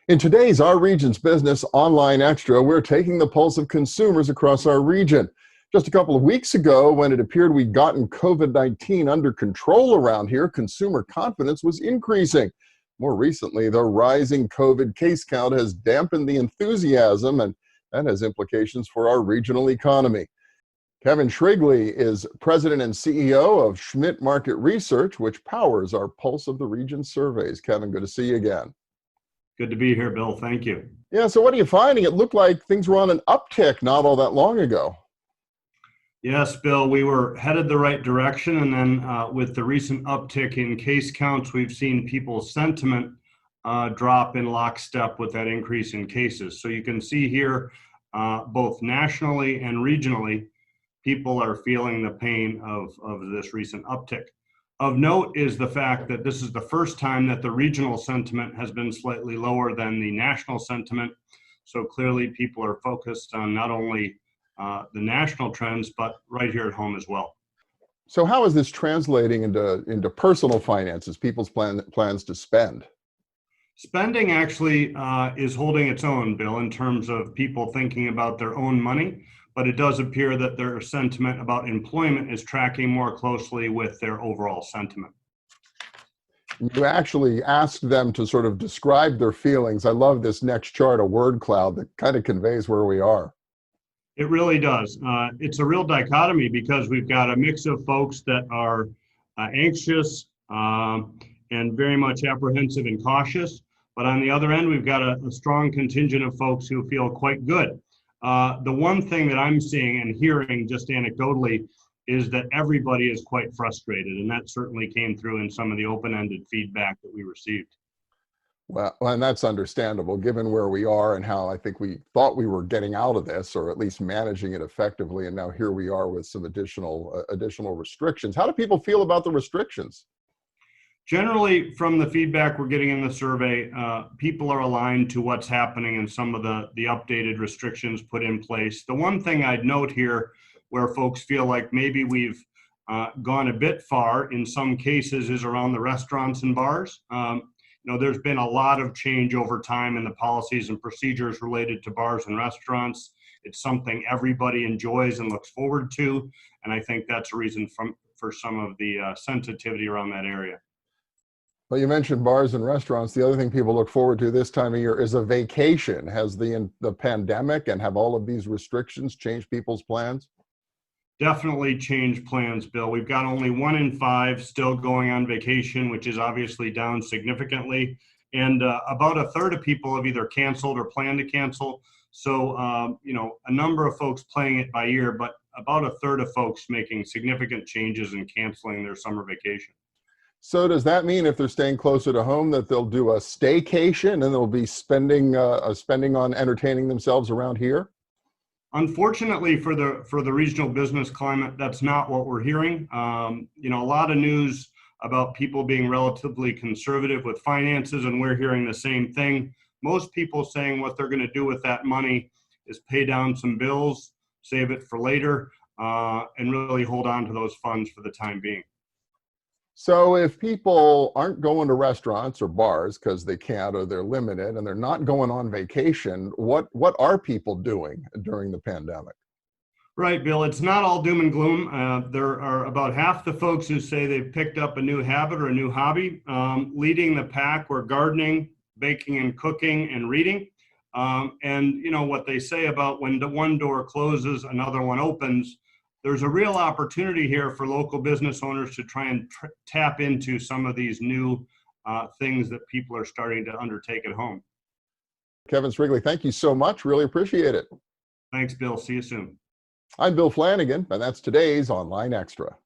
In today's Our Region's Business Online Extra, we're taking the pulse of consumers across our region. Just a couple of weeks ago, when it appeared we'd gotten COVID-19 under control around here, consumer confidence was increasing. More recently, the rising COVID case count has dampened the enthusiasm, and that has implications for our regional economy. Kevin Srigley is president and CEO of Schmidt Market Research, which powers our Pulse of the Region surveys. Kevin, good to see you again. Good to be here, Bill. Thank you. Yeah, so what are you finding? It looked like things were on an uptick not all that long ago. Yes, Bill, we were headed the right direction. And then with the recent uptick in case counts, we've seen people's sentiment drop in lockstep with that increase in cases. So you can see here, both nationally and regionally, people are feeling the pain of this recent uptick. Of note is the fact that this is the first time that the regional sentiment has been slightly lower than the national sentiment. So clearly people are focused on not only the national trends, but right here at home as well. So how is this translating into personal finances, people's plans to spend? Spending actually is holding its own, Bill, in terms of people thinking about their own money. But it does appear that their sentiment about employment is tracking more closely with their overall sentiment. You actually asked them to sort of describe their feelings. I love this next chart, a word cloud that kind of conveys where we are. It really does. It's a real dichotomy because we've got a mix of folks that are anxious and very much apprehensive and cautious. But on the other end, we've got a strong contingent of folks who feel quite good. The one thing that I'm seeing and hearing just anecdotally is that everybody is quite frustrated, and that certainly came through in some of the open-ended feedback that we received. Well, and that's understandable given where we are and how I think we thought we were getting out of this, or at least managing it effectively, and now here we are with some additional restrictions. How do people feel about the restrictions? Generally, from the feedback we're getting in the survey, people are aligned to what's happening and some of the updated restrictions put in place. The one thing I'd note here where folks feel like maybe we've gone a bit far in some cases is around the restaurants and bars. There's been a lot of change over time in the policies and procedures related to bars and restaurants. It's something everybody enjoys and looks forward to, and I think that's a reason for some of the sensitivity around that area. Well, you mentioned bars and restaurants. The other thing people look forward to this time of year is a vacation. Has the pandemic and have all of these restrictions changed people's plans? Definitely changed plans, Bill. We've got only 1 in 5 still going on vacation, which is obviously down significantly. And about a third of people have either canceled or plan to cancel. So, a number of folks playing it by ear, but about a third of folks making significant changes and canceling their summer vacation. So does that mean if they're staying closer to home that they'll do a staycation and they'll be spending on entertaining themselves around here? Unfortunately for the regional business climate, that's not what we're hearing. A lot of news about people being relatively conservative with finances, and we're hearing the same thing. Most people saying what they're going to do with that money is pay down some bills, save it for later, and really hold on to those funds for the time being. So if people aren't going to restaurants or bars because they can't or they're limited and they're not going on vacation, what are people doing during the pandemic? Right, Bill. It's not all doom and gloom. There are about half the folks who say they've picked up a new habit or a new hobby. Leading the pack were gardening, baking and cooking, and reading. What they say about when the one door closes, another one opens. There's a real opportunity here for local business owners to try and tap into some of these new things that people are starting to undertake at home. Kevin Srigley, thank you so much. Really appreciate it. Thanks, Bill. See you soon. I'm Bill Flanagan, and that's today's Online Extra.